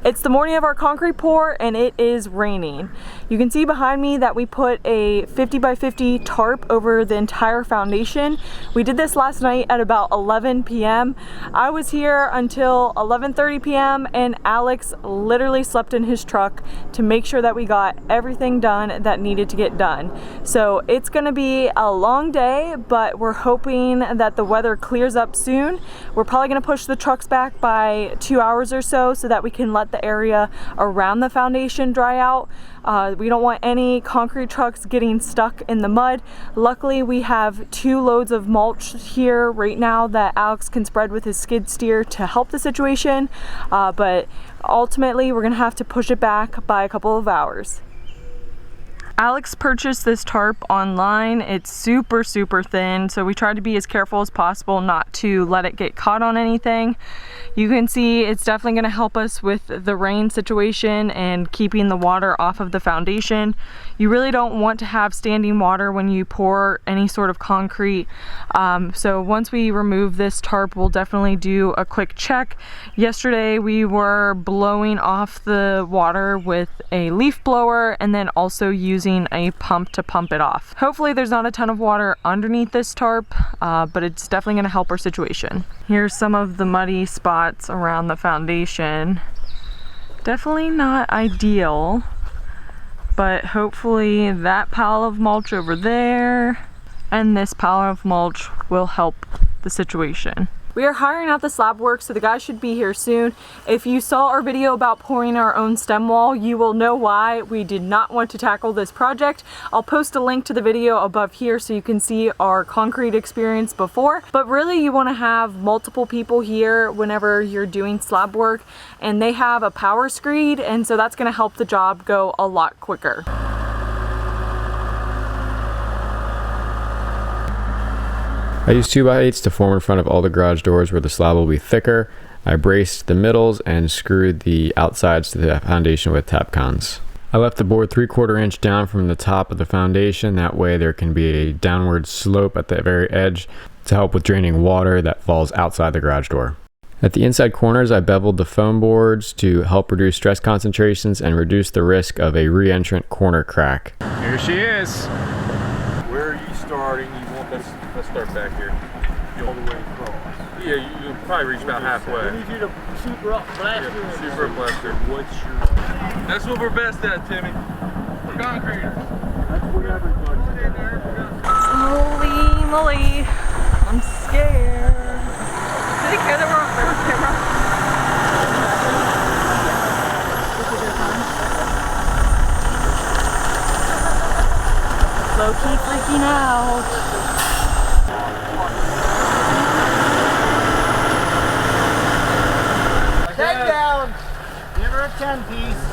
It's the morning of our concrete pour and it is raining. You can see behind me that we put a 50 by 50 tarp over the entire foundation. We did this last night at about 11 p.m. I was here until 11:30 p.m. and Alex literally slept in his truck to make sure that we got everything done that needed to get done. So it's gonna be a long day, but we're hoping that the weather clears up soon. We're probably gonna push the trucks back by 2 hours or so that we can let the area around the foundation dry out. We don't want any concrete trucks getting stuck in the mud. Luckily, we have 2 loads of mulch here right now that Alex can spread with his skid steer to help the situation, but ultimately we're gonna have to push it back by a couple of hours. Alex purchased this tarp online. It's super thin, so we tried to be as careful as possible not to let it get caught on anything. You can see it's definitely going to help us with the rain situation and keeping the water off of the foundation. You really don't want to have standing water when you pour any sort of concrete. So once we remove this tarp, we'll definitely do a quick check. Yesterday we were blowing off the water with a leaf blower and then also using a pump to pump it off. Hopefully there's not a ton of water underneath this tarp, but it's definitely going to help our situation. Here's some of the muddy spots around the foundation. Definitely not ideal, but hopefully that pile of mulch over there and this pile of mulch will help the situation. We are hiring out the slab work, so the guys should be here soon. If you saw our video about pouring our own stem wall, you will know why we did not want to tackle this project. I'll post a link to the video above here so you can see our concrete experience before. But really you want to have multiple people here whenever you're doing slab work, and they have a power screed, and so that's going to help the job go a lot quicker. I used 2x8s to form in front of all the garage doors where the slab will be thicker. I braced the middles and screwed the outsides to the foundation with Tapcons. I left the board 3/4 inch down from the top of the foundation. That way there can be a downward slope at the very edge to help with draining water that falls outside the garage door. At the inside corners, I beveled the foam boards to help reduce stress concentrations and reduce the risk of a re-entrant corner crack. Here she is. Where are you starting? Let's start back here. All the way across. Yeah, you'll probably reach about halfway. We need you to super up blaster. Yeah, super up blaster. What's your... That's what we're best at, Timmy. We're concreters. That's what everybody's in there. Holy moly, I'm scared. Do they care that we're on camera? Low-key freaking out. Take down. Give her a 10-piece.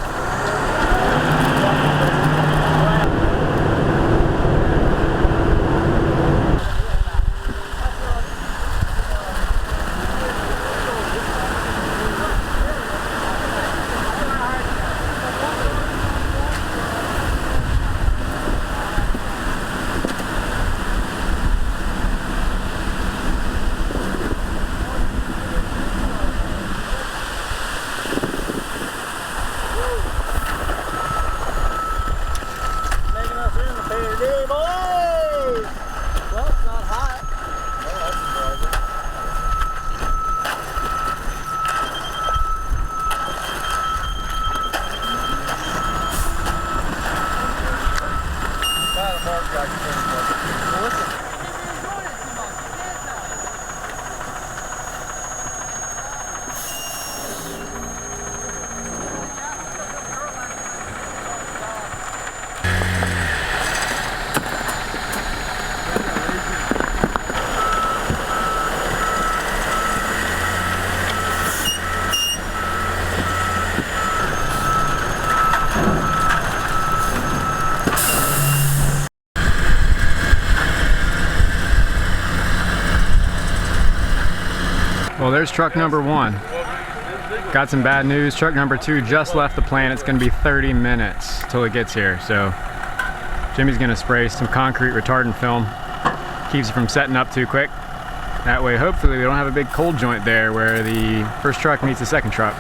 Well, there's truck number 1. Got some bad news. Truck number 2 just left the plant. It's going to be 30 minutes till it gets here. So Jimmy's going to spray some concrete retardant film. Keeps it from setting up too quick. That way, hopefully, we don't have a big cold joint there where the first truck meets the second truck.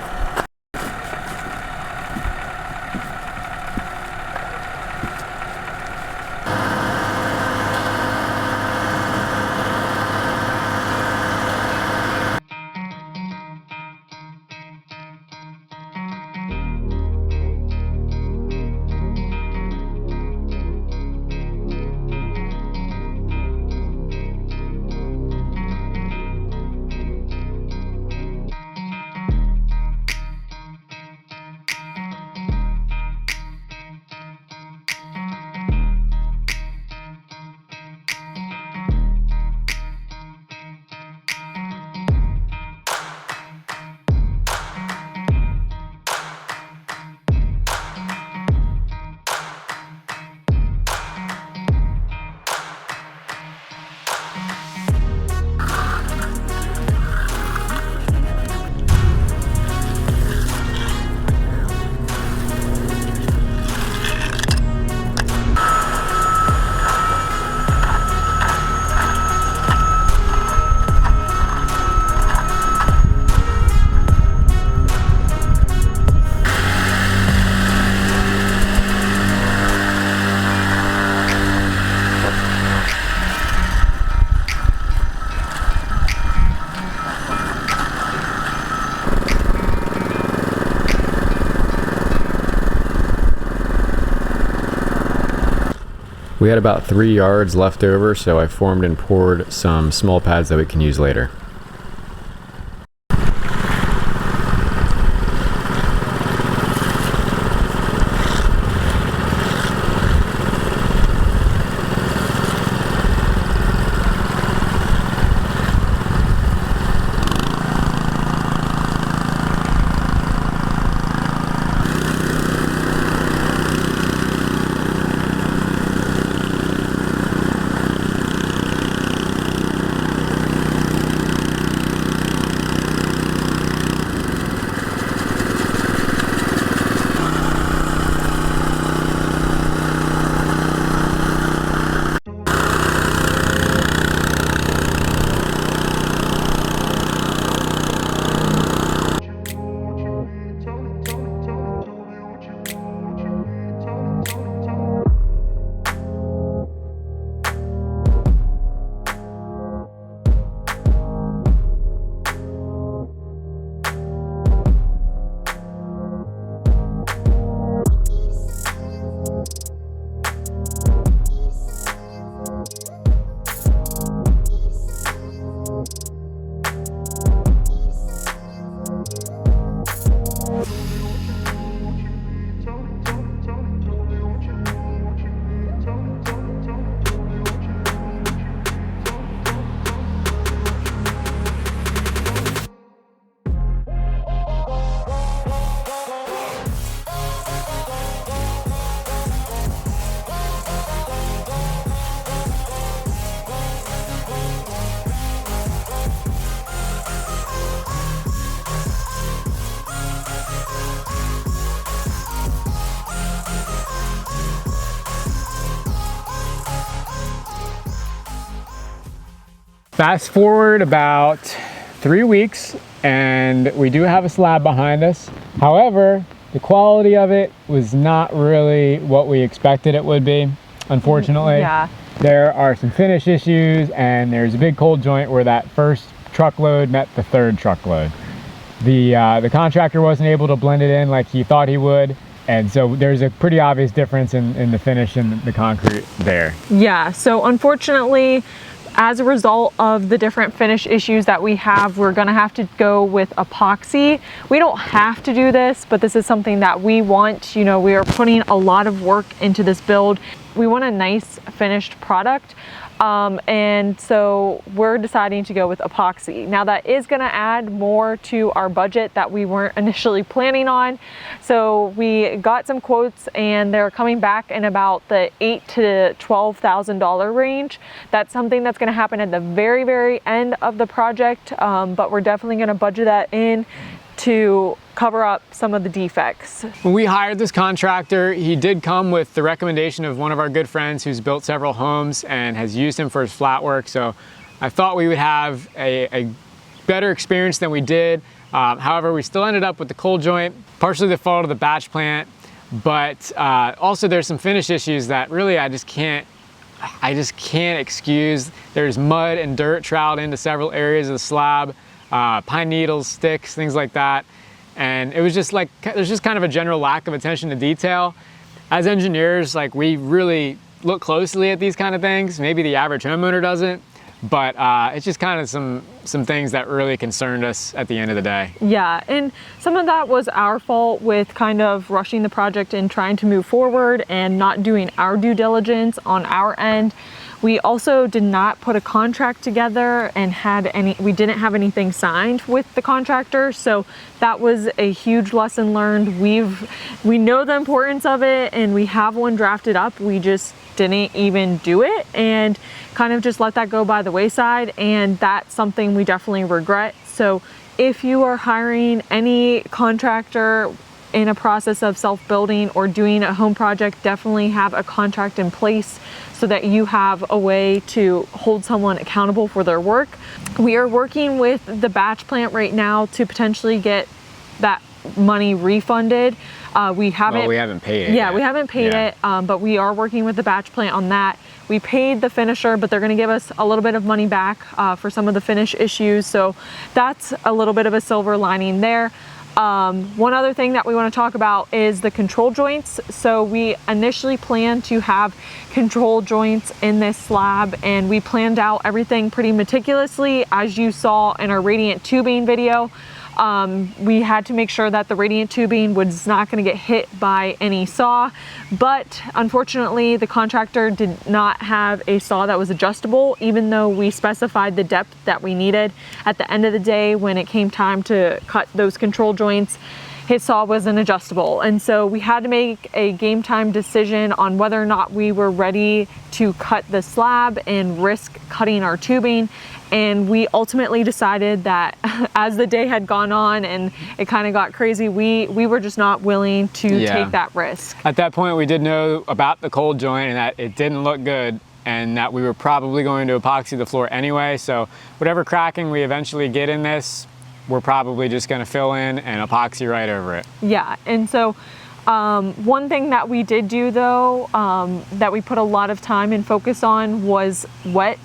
We had about 3 yards left over, so I formed and poured some small pads that we can use later. Fast forward about 3 weeks and we do have a slab behind us. However, the quality of it was not really what we expected it would be, unfortunately. Yeah. There are some finish issues and there's a big cold joint where that first truckload met the third truckload. The contractor wasn't able to blend it in like he thought he would. And so there's a pretty obvious difference in the finish and the concrete there. Yeah, so unfortunately, as a result of the different finish issues that we have, we're gonna have to go with epoxy. We don't have to do this, but this is something that we want. You know, we are putting a lot of work into this build. We want a nice finished product. And so we're deciding to go with epoxy. Now that is gonna add more to our budget that we weren't initially planning on. So we got some quotes and they're coming back in about the $8,000 to $12,000 range. That's something that's gonna happen at the very, very end of the project, but we're definitely gonna budget that in to cover up some of the defects. When we hired this contractor, he did come with the recommendation of one of our good friends who's built several homes and has used him for his flat work. So I thought we would have a better experience than we did. However, we still ended up with the cold joint, partially the fault of the batch plant, but also there's some finish issues that really I just can't excuse. There's mud and dirt troweled into several areas of the slab. Pine needles, sticks, things like that. And it was just like, there's just kind of a general lack of attention to detail. As engineers, like we really look closely at these kind of things. Maybe the average homeowner doesn't, but it's just kind of some things that really concerned us at the end of the day. Yeah, and some of that was our fault with kind of rushing the project and trying to move forward and not doing our due diligence on our end. We also did not put a contract together and we didn't have anything signed with the contractor. So that was a huge lesson learned. We know the importance of it and we have one drafted up. We just didn't even do it and kind of just let that go by the wayside. And that's something we definitely regret. So if you are hiring any contractor in a process of self-building or doing a home project, definitely have a contract in place so that you have a way to hold someone accountable for their work. We are working with the batch plant right now to potentially get that money refunded. We haven't paid it. Yeah, we haven't paid it, but we are working with the batch plant on that. We paid the finisher, but they're gonna give us a little bit of money back for some of the finish issues. So that's a little bit of a silver lining there. One other thing that we want to talk about is the control joints. So we initially planned to have control joints in this slab, and we planned out everything pretty meticulously, as you saw in our radiant tubing video. We had to make sure that the radiant tubing was not going to get hit by any saw, but unfortunately the contractor did not have a saw that was adjustable, even though we specified the depth that we needed. At the end of the day, when it came time to cut those control joints, his saw wasn't adjustable, and so we had to make a game time decision on whether or not we were ready to cut the slab and risk cutting our tubing. And we ultimately decided that as the day had gone on and it kind of got crazy, we were just not willing to take that risk. At that point, we did know about the cold joint and that it didn't look good, and that we were probably going to epoxy the floor anyway. So whatever cracking we eventually get in this, we're probably just going to fill in and epoxy right over it. Yeah, and so one thing that we did do though, that we put a lot of time and focus on, was wet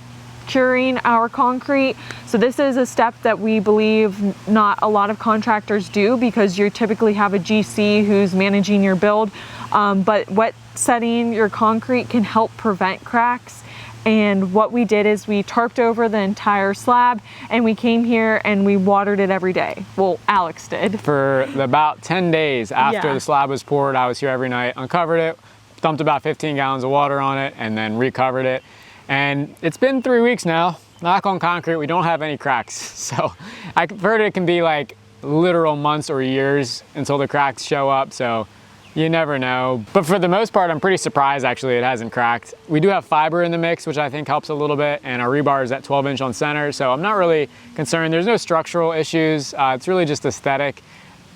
curing our concrete. So this is a step that we believe not a lot of contractors do, because you typically have a GC who's managing your build, but wet setting your concrete can help prevent cracks. And what we did is we tarped over the entire slab, and we came here and we watered it every day. Well, Alex did. For about 10 days after the slab was poured, I was here every night, uncovered it, dumped about 15 gallons of water on it, and then recovered it. And it's been 3 weeks now. Knock on concrete, we don't have any cracks. So I've heard it can be like literal months or years until the cracks show up. So you never know. But for the most part, I'm pretty surprised actually it hasn't cracked. We do have fiber in the mix, which I think helps a little bit. And our rebar is at 12-inch on center. So I'm not really concerned. There's no structural issues. It's really just aesthetic.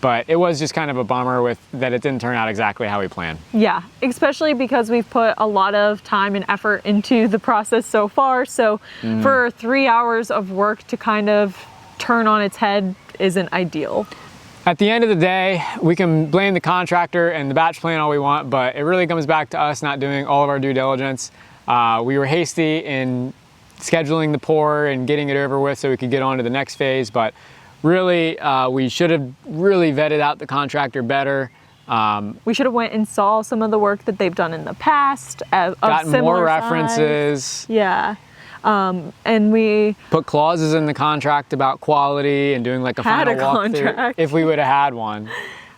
But it was just kind of a bummer with that it didn't turn out exactly how we planned. Yeah, especially because we've put a lot of time and effort into the process so far. So for 3 hours of work to kind of turn on its head isn't ideal. At the end of the day, we can blame the contractor and the batch plan all we want, but it really comes back to us not doing all of our due diligence. We were hasty in scheduling the pour and getting it over with so we could get on to the next phase, but really, we should have really vetted out the contractor better. We should have went and saw some of the work that they've done in the past. Gotten more references. Yeah. And we put clauses in the contract about quality and doing like a final walkthrough if we would have had one.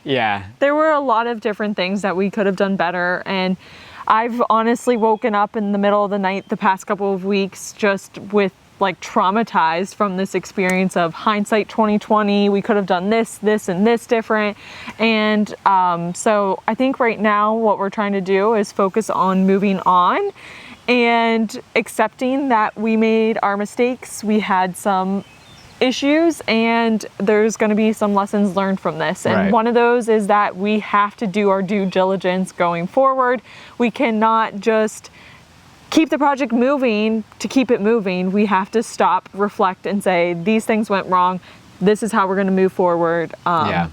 Yeah. There were a lot of different things that we could have done better. And I've honestly woken up in the middle of the night the past couple of weeks just with like traumatized from this experience of hindsight 2020. We could have done this and this different. And so I think right now what we're trying to do is focus on moving on and accepting that we made our mistakes. We had some issues and there's going to be some lessons learned from this. And one of those is that we have to do our due diligence going forward. We cannot just keep the project moving to keep it moving. We have to stop, reflect, and say, these things went wrong. This is how we're going to move forward. Yeah.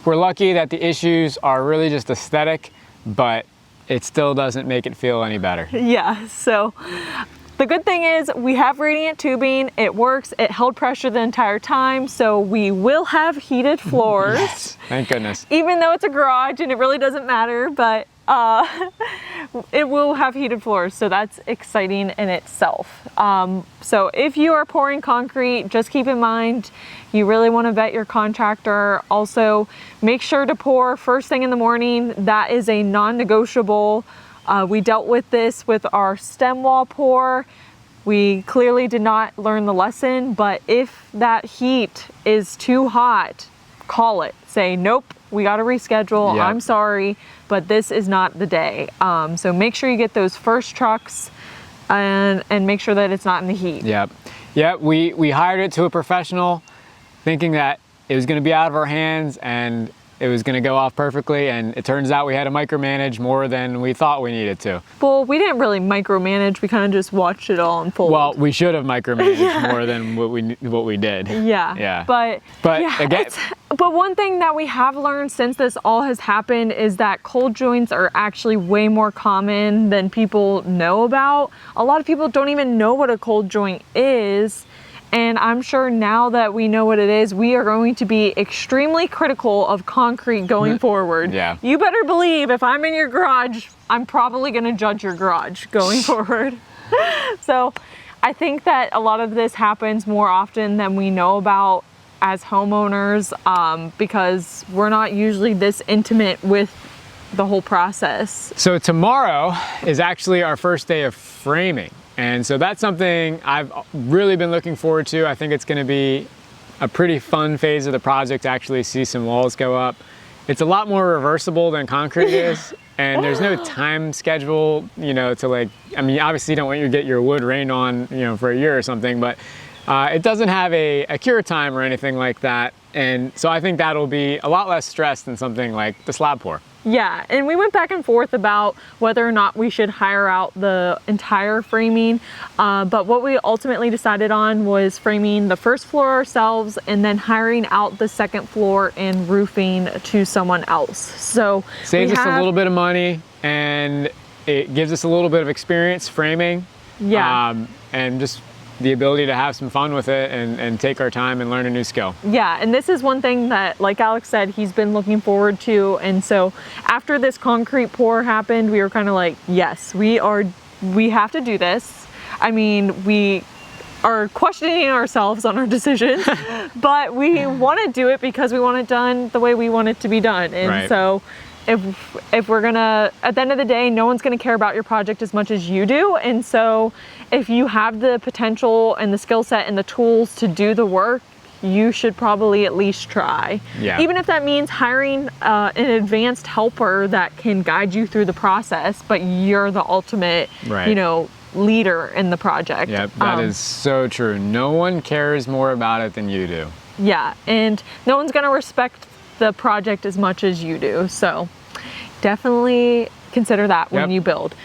We're lucky that the issues are really just aesthetic, but it still doesn't make it feel any better. Yeah. So the good thing is we have radiant tubing. It works. It held pressure the entire time. So we will have heated floors. Yes. Thank goodness. Even though it's a garage and it really doesn't matter, but it will have heated floors, so that's exciting in itself. So if you are pouring concrete, just keep in mind you really want to vet your contractor. Also, make sure to pour first thing in the morning. That is a non-negotiable. We dealt with this with our stem wall pour. We clearly did not learn the lesson, but if that heat is too hot, call it. Say, nope, we got to reschedule. Yep. I'm sorry, but this is not the day. So make sure you get those first trucks and make sure that it's not in the heat. Yep. Yep. We hired it to a professional thinking that it was going to be out of our hands and it was going to go off perfectly, and it turns out we had to micromanage more than we thought we needed to. Well, we didn't really micromanage. We kind of just watched it all unfold. Well, we should have micromanaged more than what we did. Yeah. Yeah. But yeah, again, but one thing that we have learned since this all has happened is that cold joints are actually way more common than people know about. A lot of people don't even know what a cold joint is. And I'm sure now that we know what it is, we are going to be extremely critical of concrete going forward. Yeah. You better believe if I'm in your garage, I'm probably going to judge your garage going forward. So I think that a lot of this happens more often than we know about as homeowners, because we're not usually this intimate with the whole process. So tomorrow is actually our first day of framing. And so that's something I've really been looking forward to. I think it's going to be a pretty fun phase of the project to actually see some walls go up. It's a lot more reversible than concrete is. And there's no time schedule, you know, to like, I mean, obviously you don't want you to get your wood rained on, you know, for a year or something, but it doesn't have a cure time or anything like that. And so I think that'll be a lot less stress than something like the slab pour. Yeah, and we went back and forth about whether or not we should hire out the entire framing, but what we ultimately decided on was framing the first floor ourselves and then hiring out the second floor and roofing to someone else. So saves us a little bit of money, and it gives us a little bit of experience framing. Yeah. And just the ability to have some fun with it and take our time and learn a new skill. Yeah, and this is one thing that, like Alex said, he's been looking forward to. And so after this concrete pour happened, we were kind of like, yes, we have to do this. I mean, we are questioning ourselves on our decisions, but we want to do it because we want it done the way we want it to be done. And right. So if we're gonna, at the end of the day, no one's gonna care about your project as much as you do. And so if you have the potential and the skill set and the tools to do the work, you should probably at least try. Yeah. Even if that means hiring an advanced helper that can guide you through the process, but you're the ultimate, right. you know, leader in the project. Yep, that is so true. No one cares more about it than you do. Yeah, and no one's gonna respect the project as much as you do. So definitely consider that when you build.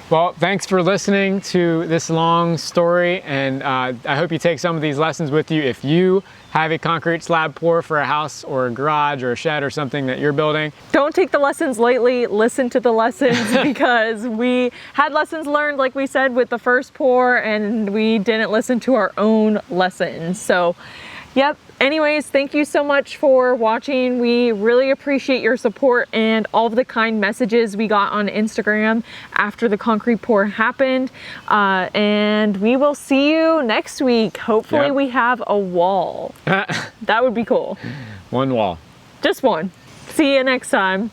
Well, thanks for listening to this long story, and I hope you take some of these lessons with you. If you have a concrete slab pour for a house or a garage or a shed or something that you're building, don't take the lessons lightly, listen to the lessons, because we had lessons learned, like we said, with the first pour, and we didn't listen to our own lessons. So, yep. Anyways, thank you so much for watching. We really appreciate your support and all of the kind messages we got on Instagram after the concrete pour happened. And we will see you next week. Hopefully we have a wall. That would be cool. One wall. Just one. See you next time.